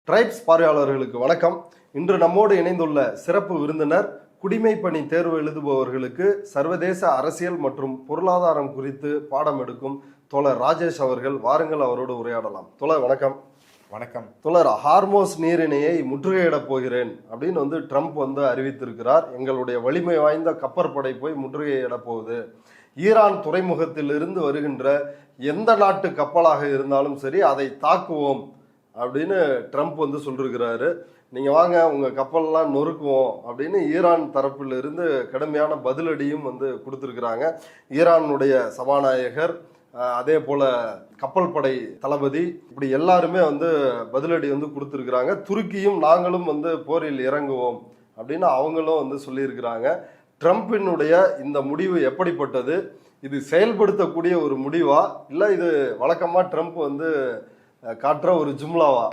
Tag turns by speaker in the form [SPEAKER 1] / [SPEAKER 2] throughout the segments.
[SPEAKER 1] Tribes பார்வையாளர்களுக்கு வணக்கம். இன்று நம்மோடு இணைந்துள்ள சிறப்பு விருந்தினர் குடிமைப்பணி தேர்வு எழுதுபவர்களுக்கு சர்வதேச அரசியல் மற்றும் பொருளாதாரம் குறித்து பாடம் எடுக்கும் தோழர் ராஜேஷ் அவர்கள். வாருங்கள், அவரோடு உரையாடலாம். தோழர் வணக்கம்.
[SPEAKER 2] வணக்கம்.
[SPEAKER 1] தோழர், ஹார்மோஸ் நீரிணையை முற்றுகையிடப் போகிறேன் அப்படின்னு ட்ரம்ப் அறிவித்திருக்கிறார். எங்களுடைய வலிமை வாய்ந்த கப்பற்படை போய் முற்றுகையிடப் போகுது. ஈரான் துறைமுகத்திலிருந்து வருகின்ற எந்த நாட்டு கப்பலாக இருந்தாலும் சரி அதை தாக்குவோம் அப்படின்னு ட்ரம்ப் சொல்லிருக்கிறாரு. நீங்க வாங்க, உங்க கப்பல்லாம் நொறுக்குவோம் அப்படின்னு ஈரான் தரப்பிலிருந்து கடுமையான பதிலடியும் கொடுத்திருக்கிறாங்க. ஈரானுடைய சபாநாயகர், அதே போல கப்பல் படை தளபதி, இப்படி எல்லாருமே பதிலடி கொடுத்திருக்கிறாங்க. துருக்கியும் நாங்களும் போரில் இறங்குவோம் அப்படின்னு அவங்களும் சொல்லியிருக்கிறாங்க. ட்ரம்பினுடைய இந்த முடிவு எப்படிப்பட்டது? இது செயல்படுத்தக்கூடிய ஒரு முடிவா, இல்லை இது வழக்கமா ட்ரம்ப் காட்டுற ஒரு ஜும்லாவா,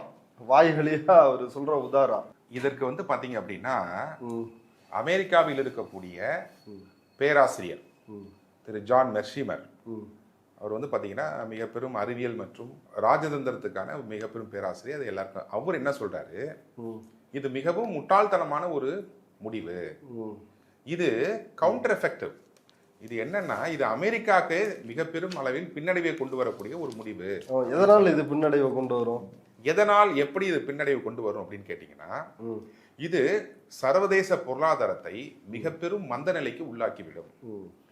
[SPEAKER 1] வாய்களியா அவர் சொல்ற உதாரா?
[SPEAKER 2] இதற்கு பாத்தீங்க அப்படின்னா, அமெரிக்காவில் இருக்கக்கூடிய பேராசிரியர் திரு ஜான் மெர்ஷிமர், அவர் பாத்தீங்கன்னா மிக பெரும் அறிவியல் மற்றும் ராஜதந்திரத்துக்கான மிக பெரும் பேராசிரியர். அது எல்லாருக்கும் அவர் என்ன சொல்றாரு, இது மிகவும் முட்டாள்தனமான ஒரு முடிவு, இது கவுண்டர் எஃபெக்டிவ். இது என்னன்னா, இது அமெரிக்காவுக்கு மிக பெரும் அளவில் பின்னடைவை கொண்டு வரக்கூடிய ஒரு முடிவு.
[SPEAKER 1] எதனால் இது பின்னடைவை கொண்டு வரும்?
[SPEAKER 2] எதனால், எப்படி இது பின்னடைவு கொண்டு வரும் அப்படின்னு கேட்டீங்கன்னா, இது சர்வதேச பொருளாதாரத்தை மிக பெரும் மந்த நிலைக்கு உள்ளாக்கிவிடும்.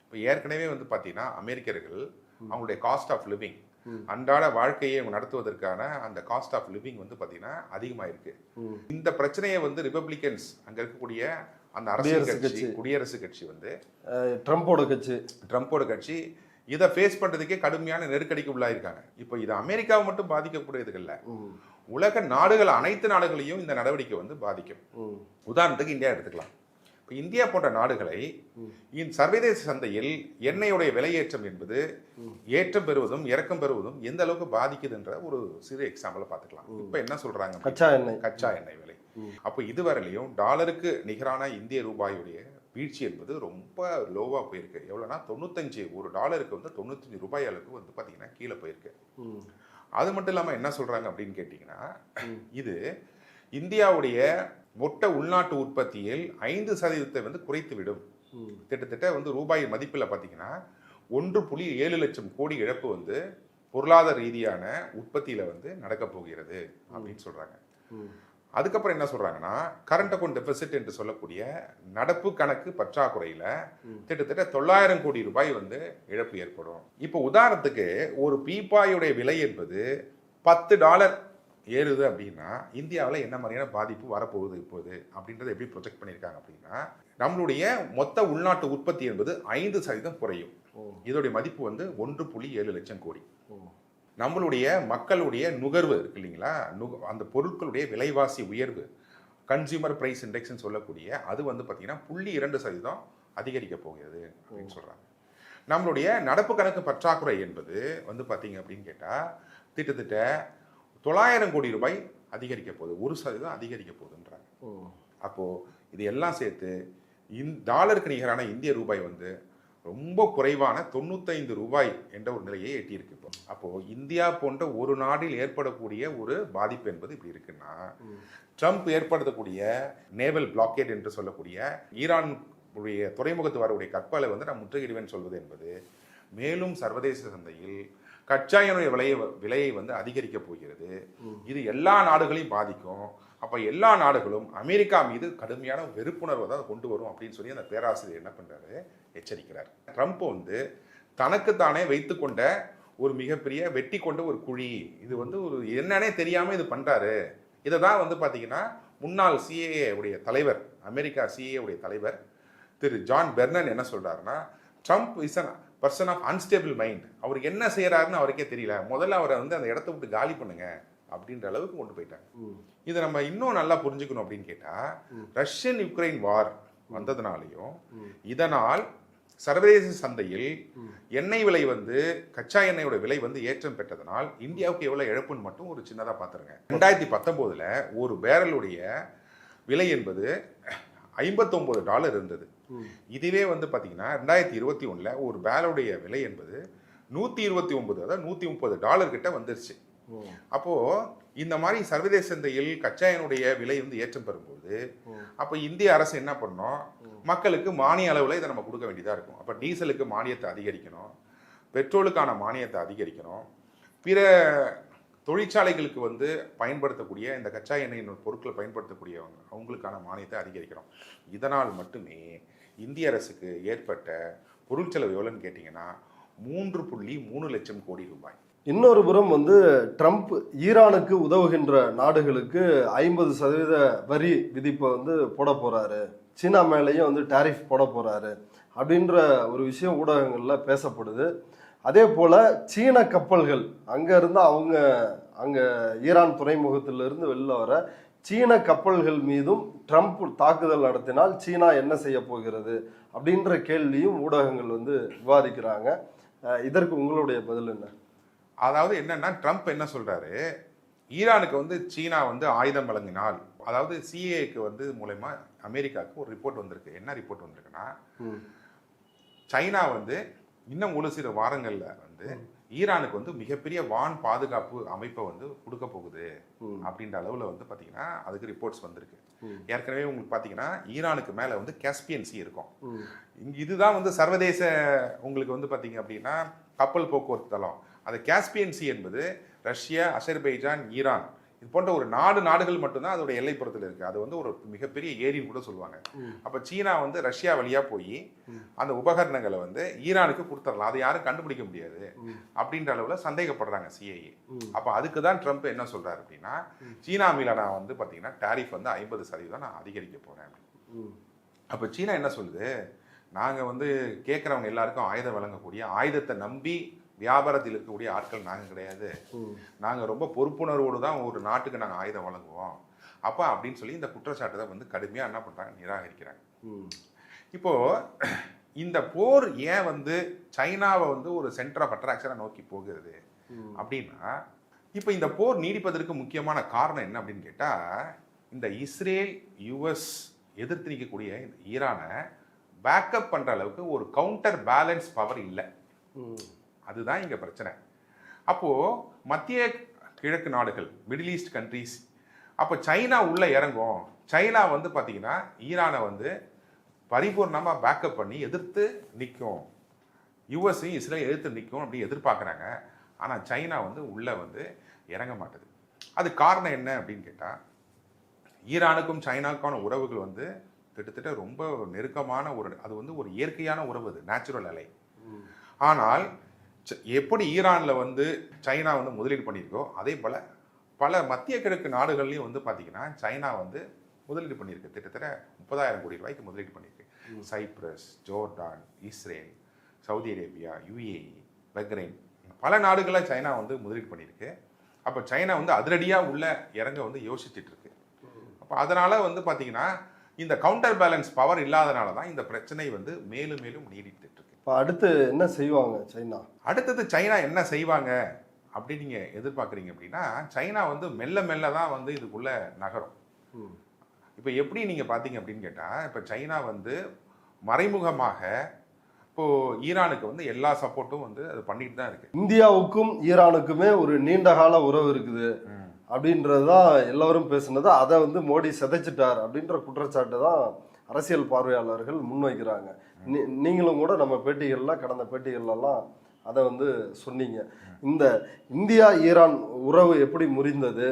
[SPEAKER 2] இப்போ ஏற்கனவே பாத்தீங்கன்னா அமெரிக்கர்கள் அவங்களுடைய காஸ்ட் ஆஃப் லிவிங், அன்றாட வாழ்க்கையை நடத்துவதற்கான அந்த காஸ்ட் ஆஃப் லிவிங் பாத்தீங்கன்னா அதிகமாயிருக்கு. இந்த பிரச்சனையை ரிபப்ளிகன்ஸ், அங்க இருக்கக்கூடிய அந்த அரசியல் கட்சி, குடியரசு கட்சி ட்ரம்போட கட்சி இதை ஃபேஸ் பண்றதுக்கே கடுமையான நெருக்கடிக்கு உள்ளாயிருக்காங்க. இப்போ இது அமெரிக்காவை மட்டும் பாதிக்கக்கூடியது இல்லை, உலக நாடுகள், அனைத்து நாடுகளையும் இந்த நடவடிக்கை பாதிக்கும். உதாரணத்துக்கு இந்தியா எடுத்துக்கலாம். இப்போ இந்தியா போன்ற நாடுகளை சர்வதேச சந்தையில் எண்ணெயுடைய விலையேற்றம் என்பது ஏற்றம் பெறுவதும் இறக்கம் பெறுவதும் எந்த அளவுக்கு பாதிக்குதுன்ற ஒரு சிறு எக்ஸாம்பிளை பார்த்துக்கலாம். இப்போ என்ன சொல்றாங்க, கச்சா எண்ணெய் விலை. அப்போ இதுவரையிலையும் டாலருக்கு நிகரான இந்திய ரூபாயுடைய வீழ்ச்சி என்பது ரொம்ப லோவா போயிருக்கு. எவ்வளோனா 95, ஒரு டாலருக்கு 95 ரூபாய் அளவுக்கு பார்த்தீங்கன்னா கீழே போயிருக்கு. அது மட்டும் இல்லாமல் என்ன சொல்றாங்க அப்படின்னு கேட்டிங்கன்னா, இது இந்தியாவுடைய மொத்த உள்நாட்டு உற்பத்தியில் 5% குறைத்து விடும். கிட்டத்தட்ட ரூபாய் மதிப்பில் பார்த்தீங்கன்னா 1.7 லட்சம் கோடி இழப்பு பொருளாதார ரீதியான உற்பத்தியில நடக்க போகிறது அப்படின்னு சொல்றாங்க. அதுக்கப்புறம் என்ன சொல்றாங்கன்னா, கரண்ட் அக்கௌண்ட் டெபிசிட் என்று சொல்லக்கூடிய நடப்பு கணக்கு பற்றாக்குறையில கிட்டத்தட்ட 900 கோடி ரூபாய் இழப்பு ஏற்படும். இப்போ உதாரணத்துக்கு ஒரு பீப்பாயுடைய விலை என்பது $10 ஏறுது அப்படின்னா இந்தியாவில் என்ன மாதிரியான பாதிப்பு வரப்போகுது இப்போது அப்படின்றத எப்படி ப்ரொஜெக்ட் பண்ணியிருக்காங்க அப்படின்னா, நம்மளுடைய மொத்த உள்நாட்டு உற்பத்தி என்பது 5% குறையும். இதோடைய மதிப்பு 1.7 லட்சம் கோடி. நம்மளுடைய மக்களுடைய நுகர்வு இருக்கு இல்லைங்களா, அந்த பொருட்களுடைய விலைவாசி உயர்வு, கன்சியூமர் பிரைஸ் இண்டெக்ஸ்ன்னு சொல்லக்கூடிய அது பார்த்தீங்கன்னா 0.2% அதிகரிக்க போகிறது அப்படின்னு சொல்றாங்க. நம்மளுடைய நடப்பு கணக்கு பற்றாக்குறை என்பது பார்த்தீங்க அப்படின்னு கேட்டால் கிட்டத்தட்ட 900 கோடி ரூபாய் அதிகரிக்க போகுது, 1% அதிகரிக்க போகுதுன்றாங்க. அப்போ இது எல்லாம் சேர்த்து டாலருக்கு நிகரான இந்திய ரூபாய் ரொம்ப குறைவான 95 ரூபாய் என்ற ஒரு நிலையை எட்டியிருக்கு. அப்போ இந்தியா போன்ற ஒரு நாட்டில் ஏற்படக்கூடிய ஒரு பாதிப்பு என்பது இப்படி இருக்குன்னா, ட்ரம்ப் ஏற்படுத்தக்கூடிய நேவல் பிளாக்கேட் என்று சொல்லக்கூடிய ஈரான் துறைமுகத்து வரக்கூடிய கப்பலை நான் முற்றுகையிடுவேன் சொல்வது என்பது மேலும் சர்வதேச சந்தையில் கச்சா எண்ணெய் விலையை அதிகரிக்க போகிறது. இது எல்லா நாடுகளையும் பாதிக்கும். அப்ப எல்லா நாடுகளும் அமெரிக்கா மீது கடுமையான வெறுப்புணர்வை தான் கொண்டு வரும் அப்படின்னு சொல்லி அந்த பேராசிரியர் என்ன பண்றாரு, எச்சரிக்கிறார். ட்ரம்ப் தனக்குத்தானே வைத்துக்கொண்ட ஒரு மிகப்பெரிய வெட்டி கொண்ட ஒரு குழி, இது ஒரு என்னன்னே தெரியாம இது பண்றாரு. இதை தான் பாத்தீங்கன்னா முன்னாள் சிஏஏ உடைய தலைவர், அமெரிக்கா சிஏஏ உடைய தலைவர் திரு ஜான் பெர்னன் என்ன சொல்றாருன்னா, Trump is an person of unstable mind. அவர் என்ன செய்யறாருன்னு அவருக்கே தெரியல, முதல்ல அவரை அந்த இடத்த விட்டு காலி பண்ணுங்க அப்படின்ற அளவுக்கு கொண்டு போயிட்டாங்க. இதை நம்ம இன்னும் நல்லா புரிஞ்சுக்கணும் அப்படின்னு கேட்டா, ரஷ்யன் யுக்ரைன் வார் வந்ததுனாலையும் இதனால் சர்வதேச சந்தையில் எண்ணெய் விலை கச்சா எண்ணெயோட விலை ஏற்றம் பெற்றதனால் இந்தியாவுக்கு எவ்வளவு இழப்புன்னு மட்டும் ஒரு சின்னதா பாத்துருங்க. 2019 ஒரு பேரலுடைய விலை என்பது $59 இருந்தது. இதுவே பாத்தீங்கன்னா 2021 ஒரு பேரலுடைய விலை என்பது $129, அதாவது $130 கிட்ட வந்துருச்சு. அப்போ இந்த மாதிரி சர்வதேச சந்தையில் கச்சா எண்ணெயுடைய விலை வந்து ஏற்றம் பெறும்போது அப்போ இந்திய அரசு என்ன பண்ணணும், மக்களுக்கு மானிய அளவில் இதை நம்ம கொடுக்க வேண்டியதாக இருக்கும். அப்போ டீசலுக்கு மானியத்தை அதிகரிக்கணும், பெட்ரோலுக்கான மானியத்தை அதிகரிக்கணும், பிற தொழிற்சாலைகளுக்கு வந்து பயன்படுத்தக்கூடிய இந்த கச்சா எண்ணெயின் பொருட்களை பயன்படுத்தக்கூடியவங்க அவங்களுக்கான மானியத்தை அதிகரிக்கணும். இதனால் மட்டுமே இந்திய அரசுக்கு ஏற்பட்ட பொருட்செலவு எவ்வளோன்னு கேட்டிங்கன்னா 3.3 லட்சம் கோடி ரூபாய்.
[SPEAKER 1] இன்னொரு புறம் வந்து ட்ரம்ப் ஈரானுக்கு உதவுகின்ற நாடுகளுக்கு 50% வரி விதிப்பை வந்து போட போறாரு, சீனா மேலேயும் வந்து டாரிஃப் போட போறாரு அப்படின்ற ஒரு விஷயம் ஊடகங்கள்ல பேசப்படுது. அதே போல சீன கப்பல்கள் அங்க ஈரான் துறைமுகத்திலிருந்து வெளில வர சீன கப்பல்கள் மீதும் ட்ரம்ப் தாக்குதல் நடத்தினால் சீனா என்ன செய்ய போகிறது அப்படின்ற கேள்வியும் ஊடகங்கள் வந்து விவாதிக்கிறாங்க. இதற்கு உங்களுடைய பதில் என்ன?
[SPEAKER 2] அதாவது என்னன்னா, ட்ரம்ப் என்ன சொல்றாரு, ஈரானுக்கு வந்து சீனா வந்து ஆயுதம் வழங்கினால், அதாவது சிஏக்கு வந்து மூலமா அமெரிக்காவுக்கு ஒரு ரிப்போர்ட் வந்திருக்கு. என்ன ரிப்போர்ட் வந்திருக்குன்னா, சைனா வந்து இன்னும் ஒரு சில வாரங்கள்ல வந்து ஈரானுக்கு வந்து மிகப்பெரிய வான் பாதுகாப்பு அமைப்பை வந்து கொடுக்க போகுது அப்படின்ற அளவுல வந்து பாத்தீங்கன்னா அதுக்கு ரிப்போர்ட்ஸ் வந்திருக்கு. ஏற்கனவே உங்களுக்கு பாத்தீங்கன்னா ஈரானுக்கு மேல வந்து காஸ்பியன் சி இருக்கும். இதுதான் வந்து சர்வதேச உங்களுக்கு வந்து பாத்தீங்க அப்படின்னா கப்பல் போக்குவரத்து தளம். அந்த காஸ்பியன் சி என்பது ரஷ்யா, அசர்பைஜான், ஈரான் இது போன்ற ஒரு நாடுகள் மட்டும்தான் அதோட எல்லைப்புறத்தில் இருக்கு. அது வந்து ஒரு மிகப்பெரிய ஏரின்னு கூட சொல்லுவாங்க. அப்ப சீனா வந்து ரஷ்யா வழியா போய் அந்த உபகரணங்களை வந்து ஈரானுக்கு கொடுத்துடலாம், அதை யாரும் கண்டுபிடிக்க முடியாது அப்படின்ற அளவுல சந்தேகப்படுறாங்க சிஐஏ. அப்ப அதுக்கு தான் ட்ரம்ப் என்ன சொல்றாரு அப்படின்னா, சீனா மீது நான் வந்து பாத்தீங்கன்னா டாரிஃப் வந்து 50% நான் அதிகரிக்க போறேன். அப்ப சீனா என்ன சொல்லுது, நாங்க வந்து கேட்கறவங்க எல்லாருக்கும் ஆயுதம் வழங்கக்கூடிய, ஆயுதத்தை நம்பி வியாபாரத்தில் இருக்கக்கூடிய ஆட்கள் நாங்கள் கிடையாது, நாங்கள் ரொம்ப பொறுப்புணர்வோடு தான் ஒரு நாட்டுக்கு நாங்கள் ஆயுதம் வழங்குவோம் அப்போ அப்படின்னு சொல்லி இந்த குற்றச்சாட்டை தான் வந்து கடுமையாக என்ன பண்ணுறாங்க, நிராகரிக்கிறாங்க. இப்போ இந்த போர் ஏன் வந்து சைனாவை வந்து ஒரு சென்டர் ஆஃப் அட்ராக்ஷனை நோக்கி போகிறது அப்படின்னா, இப்போ இந்த போர் நீடிப்பதற்கு முக்கியமான காரணம் என்ன அப்படின்னு கேட்டால், இந்த இஸ்ரேல் யுஎஸ் எதிர்த்து நிற்கக்கூடிய இந்த ஈரானை பேக்கப் பண்ணுற அளவுக்கு ஒரு கவுண்டர் பேலன்ஸ் பவர் இல்லை. அதுதான் இங்க பிரச்சனை. அப்போ மத்திய கிழக்கு நாடுகள், மிடில் ஈஸ்ட் கண்ட்ரீஸ், அப்போ சைனா உள்ள இறங்கும். சைனா வந்து பாத்தீங்கன்னா ஈரானை வந்து பரிபூர்ணமா பேக்கப் பண்ணி எதிர்த்து நிற்கும், யுஎஸ்ஸையும் இஸ்ரேல் எதிர்த்து நிற்கும் அப்படி எதிர்பார்க்குறாங்க. ஆனா சைனா வந்து உள்ள வந்து இறங்க மாட்டுது. அது காரணம் என்ன அப்படின்னு கேட்டா, ஈரானுக்கும் சைனாவுக்கான உறவுகள் வந்து கிட்டத்தட்ட ரொம்ப நெருக்கமான அது வந்து ஒரு இயற்கையான உறவு, அது நேச்சுரல் அலை. ஆனால் எப்படி ஈரான்ல வந்து சைனா வந்து முதலீடு பண்ணியிருக்கோ அதே போல பல மத்திய கிழக்கு நாடுகள்லையும் வந்து பார்த்தீங்கன்னா சைனா வந்து முதலீடு பண்ணியிருக்கு. கிட்டத்தட்ட 30,000 கோடி ரூபாய்க்கு முதலீடு பண்ணியிருக்கு. Cyprus, Jordan, Israel, Saudi Arabia, UAE, Bahrain, பல நாடுகளில் சைனா வந்து முதலீடு பண்ணியிருக்கு. அப்போ சைனா வந்து அதிரடியாக உள்ள இறங்க வந்து யோசிச்சுட்டு இருக்கு. அப்போ அதனால வந்து பார்த்தீங்கன்னா இந்த கவுண்டர் பேலன்ஸ் பவர் இல்லாதனால தான் இந்த பிரச்சனை வந்து மேலும் மேலும் நீடித்து இருக்கு.
[SPEAKER 1] இப்போ அடுத்து என்ன செய்வாங்க சைனா?
[SPEAKER 2] அடுத்தது சைனா என்ன செய்வாங்க அப்படின்னு நீங்க எதிர்பார்க்குறீங்க அப்படின்னா, சைனா வந்து மெல்ல மெல்ல தான் வந்து இதுக்குள்ள நகரும். இப்போ எப்படி நீங்க பார்த்தீங்க அப்படின்னு கேட்டா, இப்போ சைனா வந்து மறைமுகமாக இப்போ ஈரானுக்கு வந்து எல்லா சப்போர்ட்டும் வந்து அது பண்ணிட்டு தான் இருக்கு.
[SPEAKER 1] இந்தியாவுக்கும் ஈரானுக்குமே ஒரு நீண்ட கால உறவு இருக்குது அப்படின்றதுதான் எல்லாரும் பேசுனது. அதை வந்து மோடி சிதைச்சிட்டார் அப்படின்ற குற்றச்சாட்டு தான் அரசியல் பார்வையாளர்கள் முன்வைக்கிறாங்க. நீங்களும் கூட நம்ம கடந்த பேட்டிகள்லாம் அதை வந்து சொன்னீங்க. இந்த இந்தியா ஈரான் உறவு எப்படி முறிந்தது,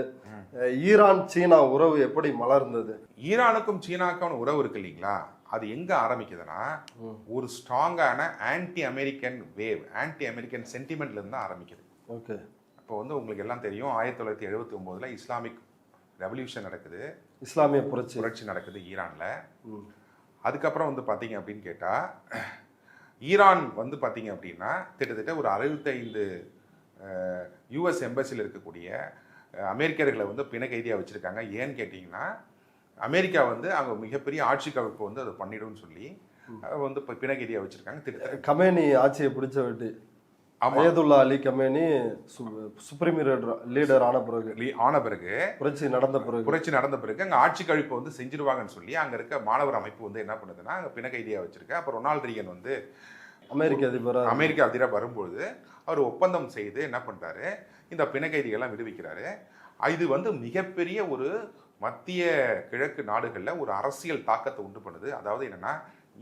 [SPEAKER 1] ஈரான் சீனா உறவு எப்படி மலர்ந்தது?
[SPEAKER 2] ஈரானுக்கும் சீனாக்கான உறவு இருக்கு இல்லைங்களா, அது எங்க ஆரம்பிக்குதுன்னா ஒரு ஸ்ட்ராங்கான anti American wave, anti American சென்டிமெண்ட்ல இருந்து ஆரம்பிக்குது.
[SPEAKER 1] ஓகே.
[SPEAKER 2] இப்போ வந்து உங்களுக்கு எல்லாம் தெரியும், 1979 இஸ்லாமிக் ரெவல்யூஷன் நடக்குது,
[SPEAKER 1] இஸ்லாமிய புரட்சி நடக்குது ஈரான்ல. அதுக்கப்புறம் வந்து பார்த்தீங்க அப்படின்னு கேட்டால், ஈரான் வந்து பார்த்தீங்க அப்படின்னா கிட்டத்தட்ட ஒரு 65 யூஎஸ் எம்பசியில் இருக்கக்கூடிய அமெரிக்கர்களை வந்து பிணை கைதியாக வச்சுருக்காங்க. ஏன்னு கேட்டிங்கன்னா, அமெரிக்கா வந்து அவங்க மிகப்பெரிய ஆட்சி கவிப்பு வந்து அதை பண்ணிடும்னு சொல்லி வந்து இப்போ பிணை கைதியாக வச்சுருக்காங்க. கமேனி ஆட்சியை பிடிச்ச விட்டு Ayatollah Ali Khamenei supreme leader ஆன பிறகு புரட்சி நடந்த பிறகு அங்கே ஆட்சி கழிப்பு வந்து செஞ்சிருவாங்கன்னு சொல்லி அங்கே இருக்க மாணவர் அமைப்பு வந்து என்ன பண்ணுதுன்னா அங்கே பிணை கைதியாக வச்சிருக்கு. அப்போ ரொனால்ட் ரீகன் வந்து அமெரிக்க அதிபராக வரும்பொழுது
[SPEAKER 2] அவர் ஒப்பந்தம் செய்து என்ன பண்றாரு, இந்த பிணைக்கைதிகள்லாம் விடுவிக்கிறாரு. இது வந்து மிகப்பெரிய ஒரு மத்திய கிழக்கு நாடுகளில் ஒரு அரசியல் தாக்கத்தை உண்டு பண்ணுது. அதாவது என்னன்னா,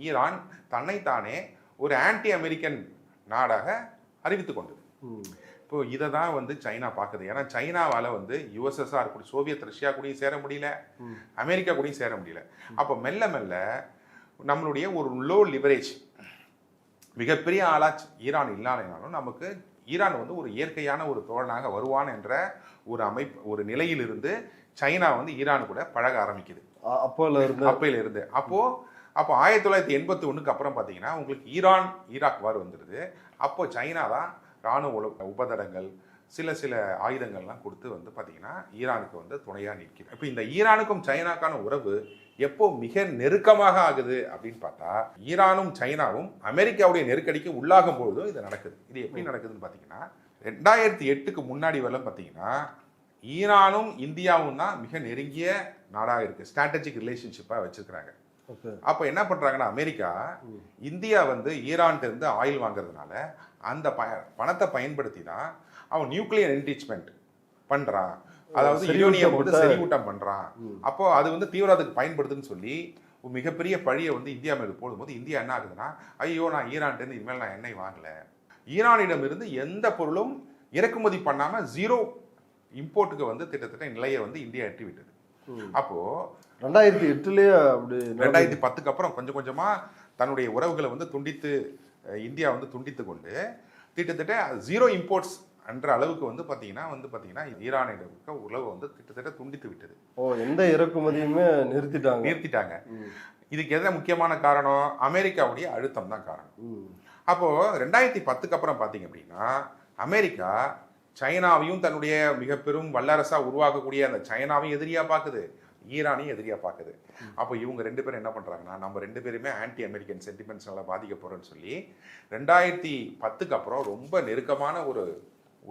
[SPEAKER 2] ஈரான் தன்னைத்தானே ஒரு ஆன்டி அமெரிக்கன் நாடாக அறிவித்து கொண்டது. இப்போ இதை தான் வந்து சைனா பார்க்குது. ஏன்னா சைனாவால் வந்து யுஎஸ்எஸ்ஆர் கூட, சோவியத் ரஷ்யா கூடயும் சேர முடியல, அமெரிக்கா கூடயும் சேர முடியல. அப்போ மெல்ல மெல்ல நம்மளுடைய ஒரு லோ லிவரேஜ், மிகப்பெரிய ஆளாச்சு ஈரான் இல்லாதனாலும் நமக்கு ஈரான் வந்து ஒரு இயற்கையான ஒரு தோழனாக வருவான் என்ற ஒரு ஒரு நிலையிலிருந்து சைனா வந்து ஈரான் கூட பழக ஆரம்பிக்குது. அப்பையில இருந்து அப்போ 1981 அப்புறம் பார்த்தீங்கன்னா உங்களுக்கு ஈராக் வார் வந்துடுது. அப்போ சைனா தான் இராணுவ உபதடங்கள், சில ஆயுதங்கள்லாம் கொடுத்து வந்து பார்த்தீங்கன்னா ஈரானுக்கு வந்து துணையாக நிற்குது. இப்போ இந்த ஈரானுக்கும் சைனாக்கான உறவு எப்போ மிக நெருக்கமாக ஆகுது அப்படின்னு பார்த்தா, ஈரானும் சைனாவும் அமெரிக்காவுடைய நெருக்கடிக்கு உள்ளாகும் பொழுதும் இது நடக்குது. இது எப்படி நடக்குதுன்னு பார்த்தீங்கன்னா, 2008க்கு முன்னாடி வரலாம் பார்த்தீங்கன்னா ஈரானும் இந்தியாவும் தான் மிக நெருங்கிய நாடாக இருக்கு, ஸ்ட்ராட்டஜிக் ரிலேஷன்ஷிப்பாக வச்சிருக்கிறாங்க. அப்போ என்ன பண்றாங்கன்னா, அமெரிக்கா இந்தியா வந்து ஈரான்ட்டு இருந்து ஆயில் வாங்குறதுனால அந்த பணத்தை பயன்படுத்தி தான் அவன் நியூக்ளியர் என்ரிச்மெண்ட் பண்றான், அதாவது யுரேனியம் வந்து செறிவூட்டம் பண்றான். அப்போ அது வந்து தீவிரவாதத்துக்கு பயன்படுதுன்னு சொல்லி மிகப்பெரிய பழியை வந்து இந்தியா மேல போடும்போது இந்தியா என்ன ஆகுதுன்னா, ஐயோ நான் ஈரான்ட்டு இருந்து இனிமேல் நான் எண்ணெய் வாங்கல, ஈரானிடம் இருந்து எந்த பொருளும் இறக்குமதி பண்ணாம ஜீரோ இம்போர்ட்டுக்கு வந்து திட்டத்தட்ட நிலையை வந்து இந்தியா எட்டி விட்டது. அப்போ
[SPEAKER 1] 2008லயே அப்படி
[SPEAKER 2] 2010க்கு அப்புறம் கொஞ்சம் கொஞ்சமா தன்னுடைய உறவுகளை வந்து இந்தியா வந்து துண்டித்து கொண்டு திட்டத்தட்ட ஜீரோ இம்போர்ட்ஸ் என்ற அளவுக்கு வந்து பாத்தீங்கன்னா ஈரானிடம் உறவு வந்து திட்டத்தட்ட துண்டித்து விட்டது.
[SPEAKER 1] எந்த இறக்குமதியுமே நிறுத்திட்டாங்க.
[SPEAKER 2] இதுக்கு எந்த முக்கியமான காரணம்? அமெரிக்காவுடைய அழுத்தம் தான் காரணம். அப்போ 2010க்கு அப்புறம் பாத்தீங்க அப்படின்னா அமெரிக்கா சைனாவையும் தன்னுடைய மிக பெரும் வல்லரசா உருவாக்கக்கூடிய அந்த சைனாவையும் எதிரியா பார்க்குது, ஈரானையும் எதிரியா பார்க்குது. அப்போ இவங்க ரெண்டு பேரும் என்ன பண்றாங்கன்னா, நம்ம ரெண்டு பேருமே ஆன்டி அமெரிக்கன் சென்டிமெண்ட்ஸ்னால பாதிக்க போறோம்னு சொல்லி 2010க்கு அப்புறம் ரொம்ப நெருக்கமான ஒரு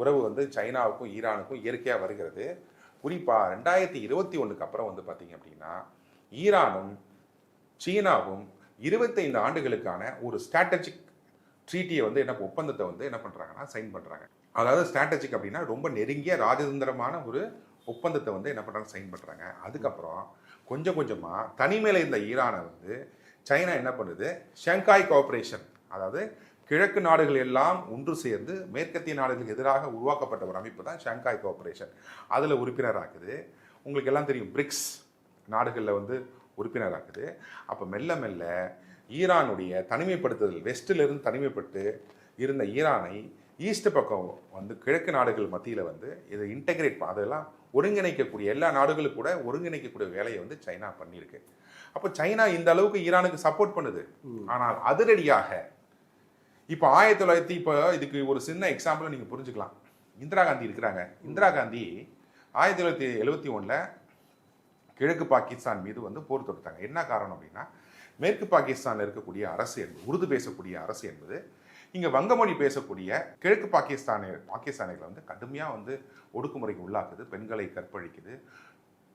[SPEAKER 2] உறவு வந்து சைனாவுக்கும் ஈரானுக்கும் இயற்கையா வருகிறது. குறிப்பா 2021க்கு அப்புறம் வந்து பாத்தீங்க அப்படின்னா ஈரானும் சீனாவும் 25 ஆண்டுகளுக்கான ஒரு ஸ்ட்ராட்டஜிக் ட்ரீட்டியை வந்து ஒப்பந்தத்தை வந்து என்ன பண்றாங்கன்னா சைன் பண்றாங்க. அதாவது ஸ்ட்ராட்டஜிக் அப்படின்னா ரொம்ப நெருங்கிய ராஜதந்திரமான ஒரு ஒப்பந்தத்தை வந்து என்ன பண்றாங்க, சைன் பண்றாங்க. அதுக்கப்புறம் கொஞ்சம் கொஞ்சமா தனிமையில இருந்த ஈரானை வந்து சைனா என்ன பண்ணுது, ஷங்காய் கோஆபரேஷன், அதாவது கிழக்கு நாடுகள் எல்லாம் ஒன்று சேர்ந்து மேற்கத்திய நாடுகளுக்கு எதிராக உருவாக்கப்பட்ட ஒரு அமைப்பு தான் ஷங்காய் கோஆபரேஷன். அதில் உறுப்பினராக்குது. உங்களுக்கு எல்லாம் தெரியும், பிரிக்ஸ் நாடுகளில் வந்து உறுப்பினராக்குது. அப்போ மெல்ல மெல்ல ஈரானுடைய தனிமைப்படுத்துதல், வெஸ்டிலிருந்து தனிமைப்பட்டு இருந்த ஈரானை ஈஸ்ட் பக்கம் வந்து கிழக்கு நாடுகள் மத்தியில் வந்து இதை இன்டெகிரேட் அதெல்லாம் ஒருங்கிணைக்கக்கூடிய, எல்லா நாடுகளும் கூட ஒருங்கிணைக்கக்கூடிய வேலையை வந்து சைனா பண்ணியிருக்கு. அப்போ சைனா இந்த அளவுக்கு ஈரானுக்கு சப்போர்ட் பண்ணுது. ஆனால் அதிரடியாக இப்போ 1900 இப்போ இதுக்கு ஒரு சின்ன எக்ஸாம்பிள் நீங்கள் புரிஞ்சுக்கலாம். இந்திரா காந்தி இருக்கிறாங்க. இந்திரா காந்தி 1971 கிழக்கு பாகிஸ்தான் மீது வந்து போர் தொடுத்தாங்க. என்ன காரணம் அப்படின்னா, மேற்கு பாகிஸ்தானில் இருக்கக்கூடிய அரசு என்பது, உருது பேசக்கூடிய அரசு என்பது இங்கே வங்கமொழி பேசக்கூடிய கிழக்கு பாகிஸ்தானிகளை வந்து கடுமையாக வந்து ஒடுக்குமுறைக்கு உள்ளாக்குது, பெண்களை கற்பழிக்குது,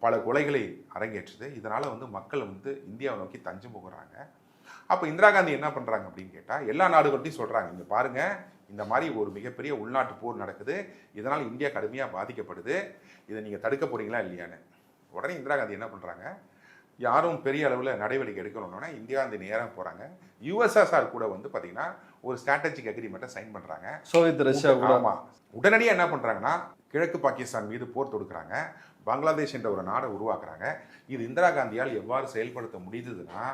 [SPEAKER 2] பல கொலைகளை அரங்கேற்றுது. இதனால் வந்து மக்கள் வந்து இந்தியாவை நோக்கி தஞ்சம் போகிறாங்க. அப்போ இந்திரா காந்தி என்ன பண்ணுறாங்க அப்படின்னு கேட்டால், எல்லா நாடுகள்ட்டையும் சொல்கிறாங்க, இங்கே பாருங்கள், இந்த மாதிரி ஒரு மிகப்பெரிய உள்நாட்டு போர் நடக்குது, இதனால் இந்தியா கடுமையாக பாதிக்கப்படுது, இதை நீங்கள் தடுக்க போகிறீங்களா இல்லையான்னு. உடனே இந்திரா காந்தி என்ன பண்ணுறாங்க, யாரும் பெரிய அளவில் நடவடிக்கை எடுக்கணும்னா இந்தியா அந்த நேரம் போகிறாங்க. யுஎஸ்எஸ்ஆர் கூட வந்து பார்த்தீங்கன்னா ஒரு ஸ்ட்ராட்டஜிக் அக்ரிமெண்ட்டை சைன் பண்ணுறாங்க.
[SPEAKER 1] சோவியத் ரஷ்யா கூட.
[SPEAKER 2] ஆமாம். உடனடியாக என்ன பண்ணுறாங்கன்னா, கிழக்கு பாகிஸ்தான் மீது போர் தொடுக்கிறாங்க. பங்களாதேஷ் என்ற ஒரு நாடை உருவாக்குறாங்க. இது இந்திரா காந்தியால் எவ்வாறு செயல்படுத்த முடியுதுன்னா,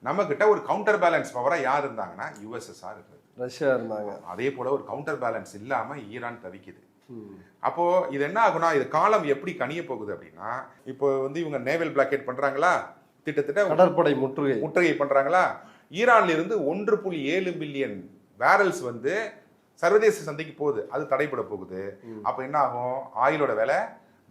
[SPEAKER 2] நம்மக்கிட்ட ஒரு கவுண்டர் பேலன்ஸ் பவராக யார் இருந்தாங்கன்னா யுஎஸ்எஸ்ஆர் இருந்தது,
[SPEAKER 1] ரஷ்யா இருந்தாங்க.
[SPEAKER 2] அதே போல் ஒரு கவுண்டர் பேலன்ஸ் இல்லாமல் ஈரான் தவிக்குது. அப்போ இது என்ன ஆகுனா, இது காலம் எப்படி கணிய போகுது அப்படின்னா, இப்போ வந்து இவங்க நேவல் பிளாக்கெட் பண்றாங்களா, திட்டத்தட்ட
[SPEAKER 1] கடற்படை முற்றுகை
[SPEAKER 2] பண்றாங்களா, ஈரான்ல இருந்து 1.7 பில்லியன் பேரல்ஸ் வந்து சர்வதேச சந்தைக்கு போகுது, அது தடைப்பட போகுது. அப்போ என்ன ஆகும், ஆயிலோட விலை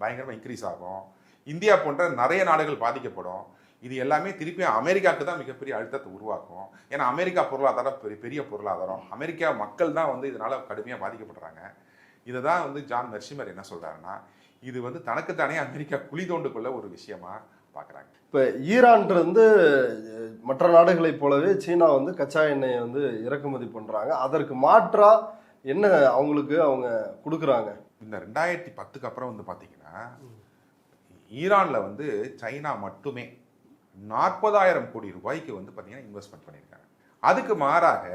[SPEAKER 2] பயங்கரமா இன்க்ரீஸ் ஆகும், இந்தியா போன்ற நிறைய நாடுகள் பாதிக்கப்படும். இது எல்லாமே திருப்பி அமெரிக்காவுக்கு தான் மிகப்பெரிய அழுத்தத்தை உருவாக்கும். ஏன்னா அமெரிக்கா பொருளாதாரம் பெரிய பொருளாதாரம், அமெரிக்கா மக்கள் தான் வந்து இதனால கடுமையாக பாதிக்கப்படுறாங்க. இதை தான் வந்து ஜான் மெர்ஷிமர் என்ன சொல்றாருன்னா, இது வந்து தனக்குத்தானே அமெரிக்கா குழி தோண்டுக்குள்ள ஒரு விஷயமா பார்க்குறாங்க.
[SPEAKER 1] இப்போ ஈரான் இருந்து மற்ற நாடுகளைப் போலவே சீனா வந்து கச்சா எண்ணெயை வந்து இறக்குமதி பண்ணுறாங்க. அதற்கு மாற்றா என்ன அவங்களுக்கு அவங்க கொடுக்குறாங்க?
[SPEAKER 2] இந்த 2010க்கு அப்புறம் வந்து பார்த்தீங்கன்னா ஈரானில் வந்து சைனா மட்டுமே 40,000 கோடி ரூபாய்க்கு வந்து பார்த்தீங்கன்னா இன்வெஸ்ட்மெண்ட் பண்ணியிருக்காங்க. அதுக்கு மாறாக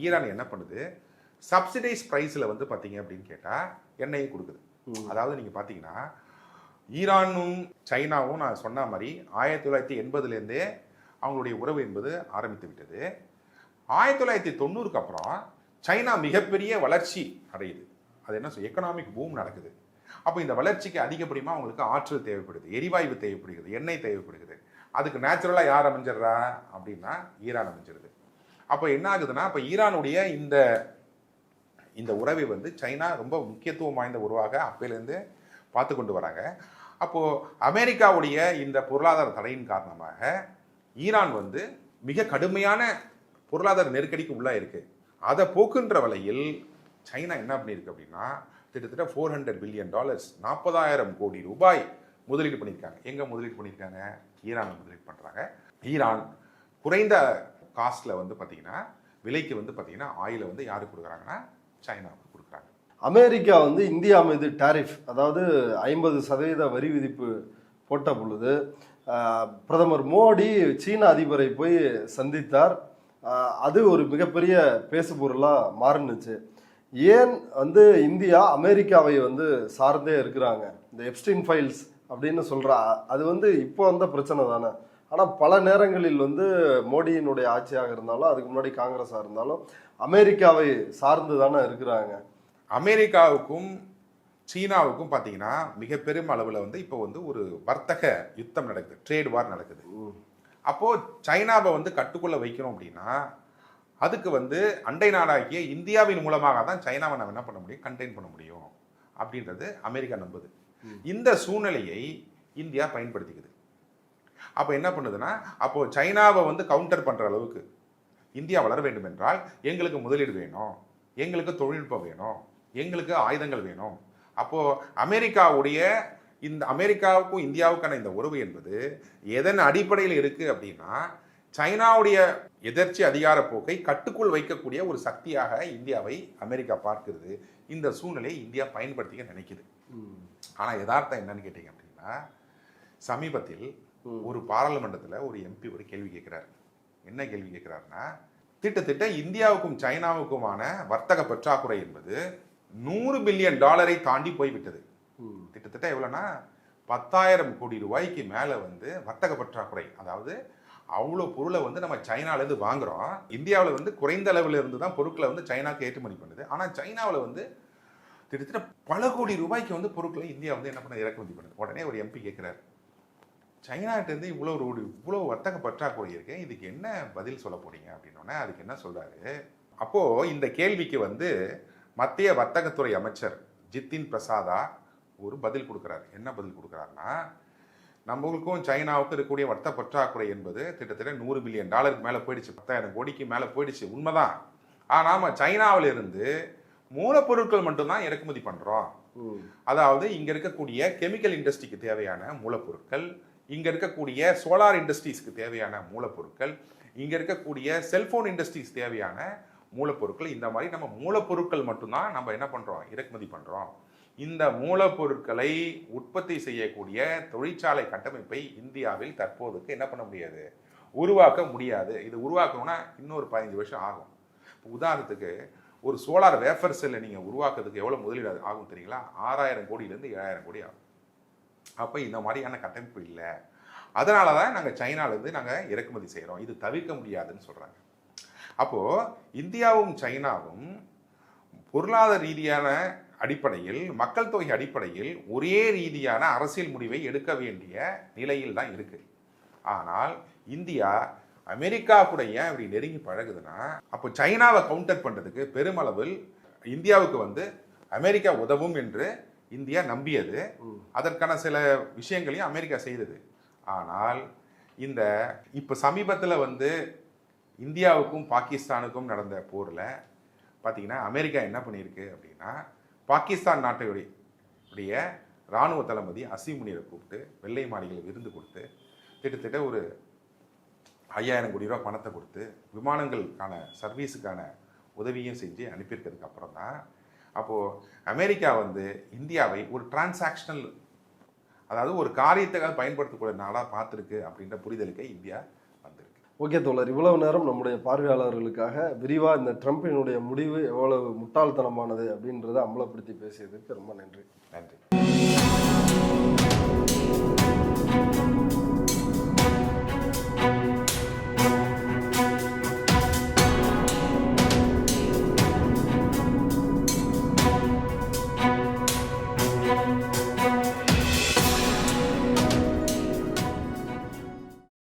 [SPEAKER 2] ஈரான் என்ன பண்ணுது, சப்சிடைஸ் ப்ரைஸில் வந்து பார்த்தீங்க அப்படின்னு கேட்டால் எண்ணெயை கொடுக்குது. அதாவது நீங்கள் பார்த்தீங்கன்னா ஈரானும் சைனாவும் நான் சொன்ன மாதிரி 1980லேருந்தே அவங்களுடைய உறவு என்பது ஆரம்பித்து விட்டது. 1990க்கு அப்புறம் சைனா மிகப்பெரிய வளர்ச்சி அடையுது. அது என்ன எக்கனாமிக் பூம் நடக்குது. அப்போ இந்த வளர்ச்சிக்கு அதிகப்படியாக அவங்களுக்கு ஆற்றல் தேவைப்படுது, எரிவாயு தேவைப்படுகிறது, எண்ணெய் தேவைப்படுகிறது. அதுக்கு நேச்சுரலாக யார் அமைஞ்சிடுறா அப்படின்னா ஈரான் அமைஞ்சிருது. அப்போ என்ன ஆகுதுன்னா, இப்போ ஈரானுடைய இந்த உறவை வந்து சைனா ரொம்ப முக்கியத்துவம் வாய்ந்த உறவாக அப்பையிலேருந்து பார்த்து கொண்டு வராங்க. அப்போது அமெரிக்காவுடைய இந்த பொருளாதார தடையின் காரணமாக ஈரான் வந்து மிக கடுமையான பொருளாதார நெருக்கடிக்கு உள்ளாக இருக்குது. அதை போக்குன்ற வகையில் சைனா என்ன பண்ணியிருக்கு அப்படின்னா கிட்டத்தட்ட $400 பில்லியன் 40,000 கோடி ரூபாய் முதலீடு பண்ணியிருக்காங்க. எங்கே முதலீடு பண்ணியிருக்காங்க? ஈரான் முதலீடு பண்ணுறாங்க. ஈரான் குறைந்த காஸ்ட்டில் வந்து பார்த்தீங்கன்னா விலைக்கு வந்து பார்த்தீங்கன்னா ஆயிலை வந்து யாருக்கு கொடுக்குறாங்கன்னா சைனாவுக்கு கொடுக்குறாங்க.
[SPEAKER 1] அமெரிக்கா வந்து இந்தியா மீது டாரிஃப், அதாவது 50% வரி விதிப்பு போட்ட பொழுது பிரதமர் மோடி சீன அதிபரை போய் சந்தித்தார். அது ஒரு மிகப்பெரிய பேசுபொருளாக மாறுனுச்சு. ஏன் வந்து இந்தியா அமெரிக்காவை வந்து சார்ந்தே இருக்கிறாங்க? இந்த எப்ஸ்டீன் ஃபைல்ஸ் அப்படின்னு சொல்கிறா, அது வந்து இப்போ வந்த பிரச்சனை தானே. ஆனால் பல நேரங்களில் வந்து மோடியினுடைய ஆட்சியாக இருந்தாலும் அதுக்கு முன்னாடி காங்கிரஸாக இருந்தாலும் அமெரிக்காவை சார்ந்து தானே இருக்கிறாங்க.
[SPEAKER 2] அமெரிக்காவுக்கும் சீனாவுக்கும் பார்த்தீங்கன்னா மிக பெரும் அளவில் வந்து இப்போ வந்து ஒரு வர்த்தக யுத்தம் நடக்குது, ட்ரேட் வார் நடக்குது. அப்போது சைனாவை வந்து கட்டுக்குள்ளே வைக்கணும் அப்படின்னா அதுக்கு வந்து அண்டை நாடாகிய இந்தியாவின் மூலமாக தான் சைனாவை நம்ம என்ன பண்ண முடியும், கண்டெயின் பண்ண முடியும் அப்படின்றது அமெரிக்கா நம்புது. இந்த சூழ்நிலையை இந்தியா பயன்படுத்திக்குது. அப்போ என்ன பண்ணுதுன்னா, அப்போ சைனாவை வந்து கவுண்டர் பண்ணுற அளவுக்கு இந்தியா வளர வேண்டும் என்றால் எங்களுக்கு முதலீடு வேணும், எங்களுக்கு தொழில்நுட்பம் வேணும், எங்களுக்கு ஆயுதங்கள் வேணும். அப்போது அமெரிக்காவுக்கும் இந்தியாவுக்கான இந்த உறவு என்பது எதன் அடிப்படையில் இருக்குது அப்படின்னா சைனாவுடைய எதிர்ச்சி அதிகார போக்கை கட்டுக்குள் வைக்கக்கூடிய ஒரு சக்தியாக இந்தியாவை அமெரிக்கா பார்க்கிறது. இந்த சூழ்நிலையை இந்தியா பயன்படுத்திக்க நினைக்குது. ஆனால் யதார்த்தம் என்னன்னு கேட்டீங்க அப்படின்னா, சமீபத்தில் ஒரு பாராளுமன்றத்தில் ஒரு எம்பி ஒரு கேள்வி கேட்கிறார். என்ன கேள்வி கேட்கிறாருன்னா, திட்டத்திட்ட இந்தியாவுக்கும் சைனாவுக்குமான வர்த்தக பற்றாக்குறை என்பது $100 பில்லியன் தாண்டி போய்விட்டது. கிட்டத்தட்ட எவ்வளோன்னா 10,000 கோடி ரூபாய்க்கு மேலே வந்து வர்த்தக பற்றாக்குறை. அதாவது அவ்வளோ பொருளை வந்து நம்ம சைனாலேருந்து வாங்குகிறோம். இந்தியாவில் வந்து குறைந்த அளவில் இருந்து தான் பொருட்களை வந்து சைனாவுக்கு ஏற்றுமதி பண்ணுது. ஆனால் சைனாவில் வந்து கிட்டத்தட்ட பல கோடி ரூபாய்க்கு வந்து பொருட்களை இந்தியா வந்து என்ன பண்ண இறக்குமதி பண்ணுது. உடனே ஒரு எம்பி கேட்குறாரு, சைனாட்டேருந்து இவ்வளோ வர்த்தக பற்றாக்குறை இருக்கு, இதுக்கு என்ன பதில் சொல்ல போறீங்க அப்படின்னோடனே அதுக்கு என்ன சொல்றாரு, அப்போது இந்த கேள்விக்கு வந்து மத்திய வர்த்தகத்துறை அமைச்சர் ஜித்தின் பிரசாதா ஒரு பதில் கொடுக்குறாரு. என்ன பதில் கொடுக்குறாருன்னா, நம்மளுக்கும் சைனாவுக்கும் இருக்கக்கூடிய வர்த்தக பற்றாக்குறை என்பது கிட்டத்தட்ட $100 பில்லியன் மேலே போயிடுச்சு, 10,000 கோடிக்கு மேலே போயிடுச்சு, உண்மைதான். ஆனால் நம்ம சைனாவிலிருந்து மூலப்பொருட்கள் மட்டும்தான் இறக்குமதி பண்ணுறோம். அதாவது இங்கே இருக்கக்கூடிய கெமிக்கல் இண்டஸ்ட்ரிக்கு தேவையான மூலப்பொருட்கள், இங்கே இருக்கக்கூடிய சோலார் இண்டஸ்ட்ரீஸ்க்கு தேவையான மூலப்பொருட்கள், இங்கே இருக்கக்கூடிய செல்ஃபோன் இண்டஸ்ட்ரீஸ் தேவையான மூலப்பொருட்கள், இந்த மாதிரி நம்ம மூலப்பொருட்கள் மட்டும்தான் நம்ம என்ன பண்ணுறோம், இறக்குமதி பண்ணுறோம். இந்த மூலப்பொருட்களை உற்பத்தி செய்யக்கூடிய தொழிற்சாலை கட்டமைப்பை இந்தியாவில் தற்போதுக்கு என்ன பண்ண முடியாது, உருவாக்க முடியாது. இது உருவாக்கணும்னா இன்னொரு 15 வருஷம் ஆகும். உதாரணத்துக்கு ஒரு சோலார் வேஃபர் செல்லை நீங்கள் உருவாக்குறதுக்கு எவ்வளோ முதலீடு ஆகும் தெரியுங்களா? 6,000 கோடியிலேருந்து 7,000 கோடி ஆகும். அப்போ இந்த மாதிரியான கட்டமைப்பு இல்லை. அதனால தான் நாங்கள் சைனாலேருந்து நாங்கள் இறக்குமதி செய்கிறோம், இது தவிர்க்க முடியாதுன்னு சொல்கிறாங்க. அப்போது இந்தியாவும் சைனாவும் பொருளாதார ரீதியான அடிப்படையில், மக்கள் தொகை அடிப்படையில் ஒரே ரீதியான அரசியல் முடிவை எடுக்க வேண்டிய நிலையில் தான் இருக்குது. ஆனால் இந்தியா அமெரிக்கா கூட ஏன் இப்படி நெருங்கி பழகுதுன்னா, அப்போ சைனாவை கவுண்டர் பண்ணுறதுக்கு பெருமளவில் இந்தியாவுக்கு வந்து அமெரிக்கா உதவும் என்று இந்தியா நம்பியது. அதற்கான சில விஷயங்களையும் அமெரிக்கா செய்தது. ஆனால் இப்போ சமீபத்தில் வந்து இந்தியாவுக்கும் பாகிஸ்தானுக்கும் நடந்த போரில் பார்த்தீங்கன்னா அமெரிக்கா என்ன பண்ணியிருக்கு அப்படின்னா, பாகிஸ்தான் நாட்டுடைய இராணுவ தளபதி அசீம் முனீரை கூப்பிட்டு வெள்ளை மாளிகையில் விருந்து கொடுத்து கிட்டத்தட்ட ஒரு 5,000 கோடி ரூபா பணத்தை கொடுத்து விமானங்களுக்கான சர்வீஸுக்கான உதவியும் செஞ்சு அனுப்பியிருக்கிறதுக்கு அப்புறம் தான் அப்போது அமெரிக்கா வந்து இந்தியாவை ஒரு டிரான்சாக்ஷனல், அதாவது ஒரு காரியத்துக்காக பயன்படுத்தக்கூடிய நாடாக பார்த்துருக்கு அப்படின்ற புரிதலுக்கு இந்தியா வந்திருக்கு.
[SPEAKER 1] ஓகே தோழர், இவ்வளவு நேரம் நம்முடைய பார்வையாளர்களுக்காக விரிவாக இந்த ட்ரம்பினுடைய முடிவு எவ்வளவு முட்டாள்தனமானது அப்படின்றத அம்பலப்படுத்தி பேசியதுக்கு ரொம்ப நன்றி.
[SPEAKER 2] நன்றி.